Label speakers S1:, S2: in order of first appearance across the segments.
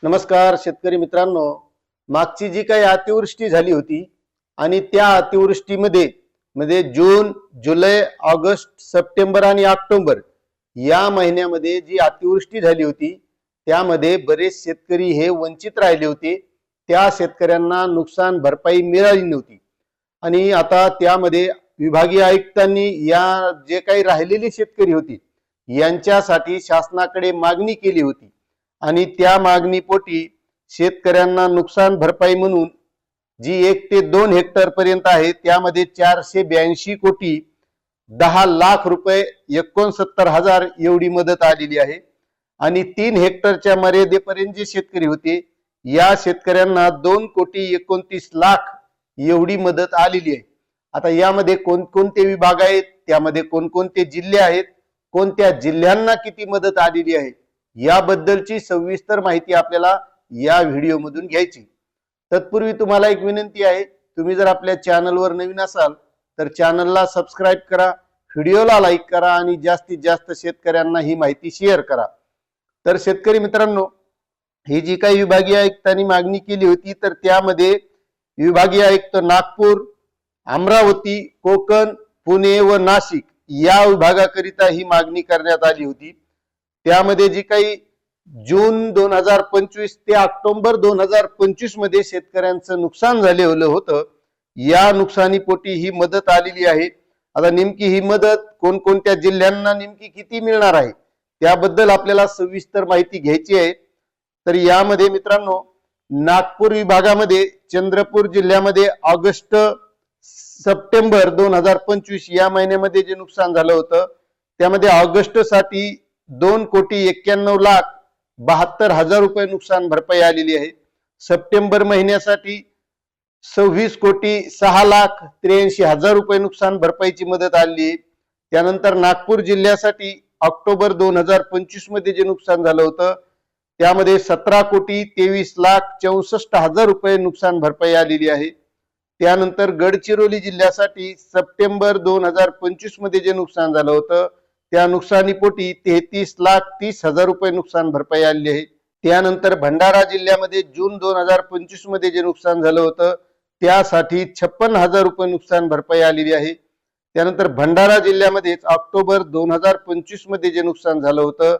S1: नमस्कार शेतकरी मित्रांनो, मागची जी काही अतिवृष्टी झाली होती आणि त्या अतिवृष्टीमध्ये जून, जुलै, ऑगस्ट, सप्टेंबर आणि ऑक्टोबर या महिन्यामध्ये जी अतिवृष्टी झाली होती त्यामध्ये बरेच शेतकरी हे वंचित राहिले होते. त्या शेतकऱ्यांना नुकसान भरपाई मिळाली नव्हती आणि आता त्यामध्ये विभागीय आयुक्तांनी या जे काही राहिलेले शेतकरी होते यांच्यासाठी शासनाकडे मागणी केली होती आणि त्या मागणीपोटी शेतकऱ्यांना नुकसान भरपाई म्हणून जी 1 ते 2 हेक्टर पर्यंत आहे त्यामध्ये 482 कोटी 10 लाख रुपये 69,000 एवढी मदत आलेली आहे आणि 3 हेक्टरच्या मर्यादेपर्यंत जे शेतकरी होते या शेतकऱ्यांना 2 कोटी 29 लाख एवढी मदत आलेली आहे. आता यामध्ये कोणकोणते विभाग आहेत, त्यामध्ये कोणकोणते जिल्हे आहेत, कोणत्या जिल्ह्यांना किती मदत आलेली आहे याबद्दलची सविस्तर माहिती आपल्याला या व्हिडिओ मधून घ्यायची. तत्पूर्वी तुम्हाला एक विनंती आहे, तुम्ही जर आपल्या चॅनलवर नवीन असाल तर चॅनलला सबस्क्राईब करा, व्हिडिओला लाईक करा आणि जास्तीत जास्त शेतकऱ्यांना ही माहिती शेअर करा. तर शेतकरी मित्रांनो, ही जी काही विभागीय आयुक्तांनी मागणी केली होती तर त्यामध्ये विभागीय आयुक्त नागपूर, अमरावती, कोकण, पुणे व नाशिक या विभागाकरिता ही मागणी करण्यात आली होती. त्यामध्ये जी काही जून 2025 ते ऑक्टोबर 2025 मध्ये शेतकऱ्यांचं नुकसान झालेलं होतं या नुकसानीपोटी ही मदत आलेली आहे. आता नेमकी ही मदत कोणकोणत्या जिल्ह्यांना नेमकी किती मिळणार आहे त्याबद्दल आपल्याला सविस्तर माहिती घ्यायची आहे. तर यामध्ये मित्रांनो, नागपूर विभागामध्ये चंद्रपूर जिल्ह्यामध्ये ऑगस्ट सप्टेंबर 2025 या महिन्यामध्ये जे नुकसान झालं होतं त्यामध्ये ऑगस्ट साठी 2 कोटी 91 लाख 72,000 रुपये नुकसान भरपाई आलेली आहे. सप्टेंबर महिन्यासाठी 26 कोटी 6 लाख 83,000 रुपये नुकसान भरपाईची मदत आली आहे. त्यानंतर नागपूर जिल्ह्यासाठी ऑक्टोबर 2025 मध्ये जे नुकसान झालं होतं त्यामध्ये 17 कोटी 23 लाख 64,000 रुपये नुकसान भरपाई आलेली आहे. त्यानंतर गडचिरोली जिल्ह्यासाठी सप्टेंबर 2025 मध्ये जे नुकसान झालं होतं त्या नुकसानीपोटी 33 लाख 30,000 रुपये नुकसान भरपाई आलेली आहे. त्यानंतर भंडारा जिल्ह्यामध्ये जून 2025 मध्ये जे नुकसान झालं होतं त्यासाठी 56,000 रुपये नुकसान भरपाई आलेली आहे. त्यानंतर भंडारा जिल्ह्यामध्ये ऑक्टोबर 2025 मध्ये जे नुकसान झालं होतं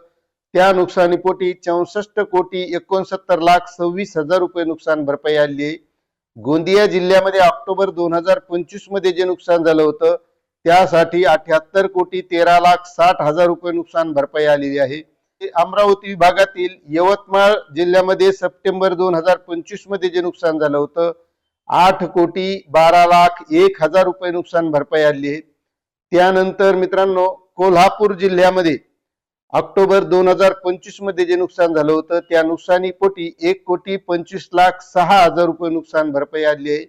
S1: त्या नुकसानीपोटी 64 कोटी 69 लाख 26,000 रुपये नुकसान भरपाई आलेली आहे. गोंदिया जिल्ह्यामध्ये ऑक्टोबर 2025 मध्ये जे नुकसान झालं होतं त्यासाठी 78 कोटी 13 लाख 60,000 रुपये नुकसान भरपाई आलेली आहे. अमरावती विभागातील यवतमाळ जिल्ह्यामध्ये सप्टेंबर 2025 मध्ये जे नुकसान झालं होतं 8 कोटी 12 लाख 1,000 रुपये नुकसान भरपाई आलेली आहे. त्यानंतर मित्रांनो, कोल्हापूर जिल्ह्यामध्ये ऑक्टोबर 2025 मध्ये जे नुकसान झालं होतं त्या नुकसानीपोटी 1 कोटी 25 लाख 6,000 रुपये नुकसान भरपाई आली आहे.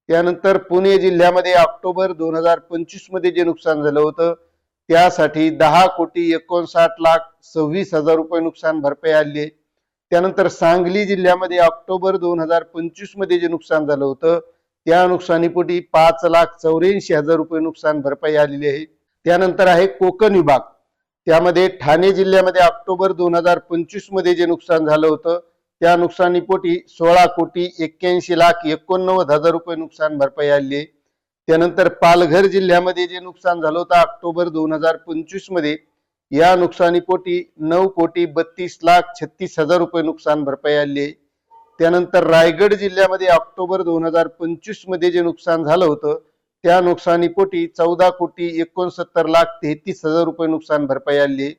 S1: त्यानंतर पुणे जिल्ह्यामध्ये ऑक्टोबर 2025 मध्ये जे नुकसान झालं होतं त्यासाठी 10 कोटी 59 लाख 26,000 रुपये नुकसान भरपाई आली आहे. त्यानंतर सांगली जिल्ह्यामध्ये ऑक्टोबर 2025 मध्ये जे नुकसान झालं होतं त्या नुकसानीपोटी 5 लाख 84,000 रुपये नुकसान भरपाई आलेली आहे. त्यानंतर आहे कोकण विभाग, त्यामध्ये ठाणे जिल्ह्यामध्ये ऑक्टोबर 2025 मध्ये जे नुकसान झालं होतं त्या नुकसानीपोटी 16 कोटी 81 लाख 89,000 रुपये नुकसान भरपाई आली आहे. त्यानंतर पालघर जिल्ह्यामध्ये जे नुकसान झालं होतं ऑक्टोबर 2025 मध्ये या नुकसानीपोटी 9 कोटी 32 लाख 36,000 रुपये नुकसान भरपाई आली आहे. त्यानंतर रायगड जिल्ह्यामध्ये ऑक्टोबर 2025 मध्ये जे नुकसान झालं होतं त्या नुकसानीपोटी 14 कोटी 69 लाख 33,000 रुपये नुकसान भरपाई आली आहे.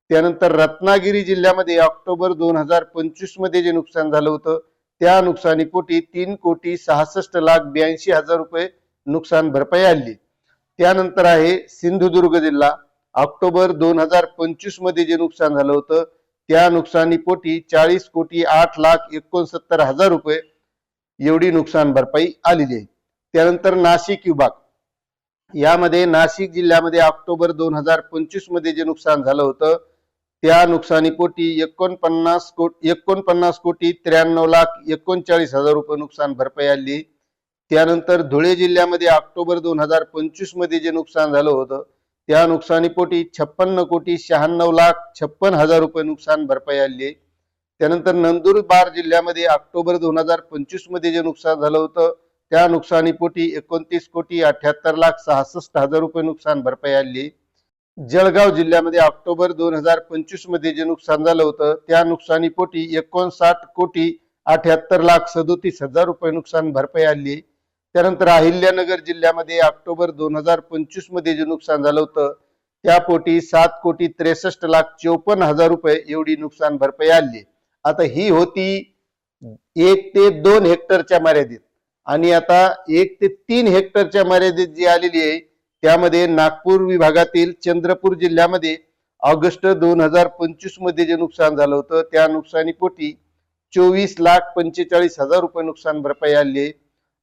S1: त्यानंतर रत्नागिरी जिल्ह्यामध्ये ऑक्टोबर 2025 मध्ये जे नुकसान झालं होतं त्या नुकसानीपोटी 3 कोटी 66 लाख 82,000 रुपये नुकसान भरपाई आली. त्यानंतर आहे सिंधुदुर्ग जिल्हा, ऑक्टोबर 2025 मध्ये जे नुकसान झालं होतं त्या नुकसानीपोटी 40 कोटी 8 लाख 69,000 रुपये एवढी नुकसान भरपाई आलेली आहे. त्यानंतर नाशिक विभाग, यामध्ये नाशिक जिल्ह्यामध्ये ऑक्टोबर 2025 मध्ये जे नुकसान झालं होतं त्या नुकसानीपोटी 49 कोटी 93 लाख 39,000 रुपये नुकसान भरपाई आली. त्यानंतर धुळे जिल्ह्यामध्ये ऑक्टोबर 2025 मध्ये जे नुकसान झालं होतं त्या नुकसानीपोटी 56 कोटी 96 लाख 56,000 रुपये नुकसान भरपाई आली. त्यानंतर नंदुरबार जिल्ह्यामध्ये ऑक्टोबर 2025 मध्ये जे नुकसान झालं होतं त्या नुकसानीपोटी 29,78,66,000 रुपये नुकसान भरपाई आली. जळगाव जिल्ह्यामध्ये ऑक्टोबर 2025 मध्ये जे नुकसान झालं होतं त्या नुकसानीपोटी 59,78,37,37,000 रुपये नुकसान भरपाई आली. त्यानंतर अहिल्यानगर जिल्ह्यामध्ये ऑक्टोबर 2025 मध्ये जे नुकसान झालं होतं त्या पोटी 7,63,54,000 रुपये एवढी नुकसान भरपाई आली. आता ही होती 1 ते 2 हेक्टरच्या मर्यादेत, आणि आता 1 ते 3 हेक्टरच्या मर्यादेत जी आलेली आहे त्यामध्ये नागपूर विभागातील चंद्रपूर जिल्ह्यामध्ये ऑगस्ट 2025 मध्ये जे नुकसान झालं होतं त्या नुकसानीपोटी 24,45,000 रुपये नुकसान भरपाई आली आहे.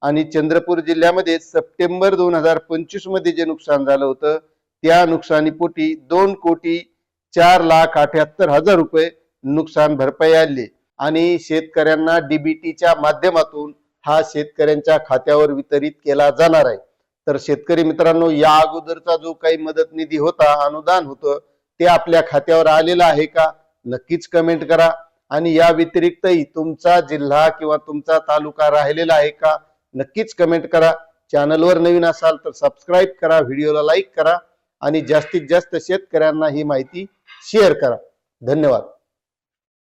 S1: आणि चंद्रपूर जिल्ह्यामध्ये सप्टेंबर 2025 मध्ये जे नुकसान झालं होतं त्या नुकसानीपोटी 2,04,78,000 रुपये नुकसान भरपाई आली. आणि शेतकऱ्यांना डीबीटीच्या माध्यमातून हा शेतकऱ्यांच्या खात्यावर वितरित केला जाणार आहे. तर शेतकरी मित्रांनो, या अगोदरचा जो काही मदत निधी होता, अनुदान होतं, ते आपल्या खात्यावर आलेलं आहे का? नक्कीच कमेंट करा. आणि या व्यतिरिक्तही तुमचा जिल्हा किंवा तुमचा तालुका राहिलेला आहे का? नक्कीच कमेंट करा. चॅनलवर नवीन असाल तर सबस्क्राईब करा, व्हिडिओला लाईक करा आणि जास्तीत जास्त शेतकऱ्यांना ही माहिती शेअर करा. धन्यवाद.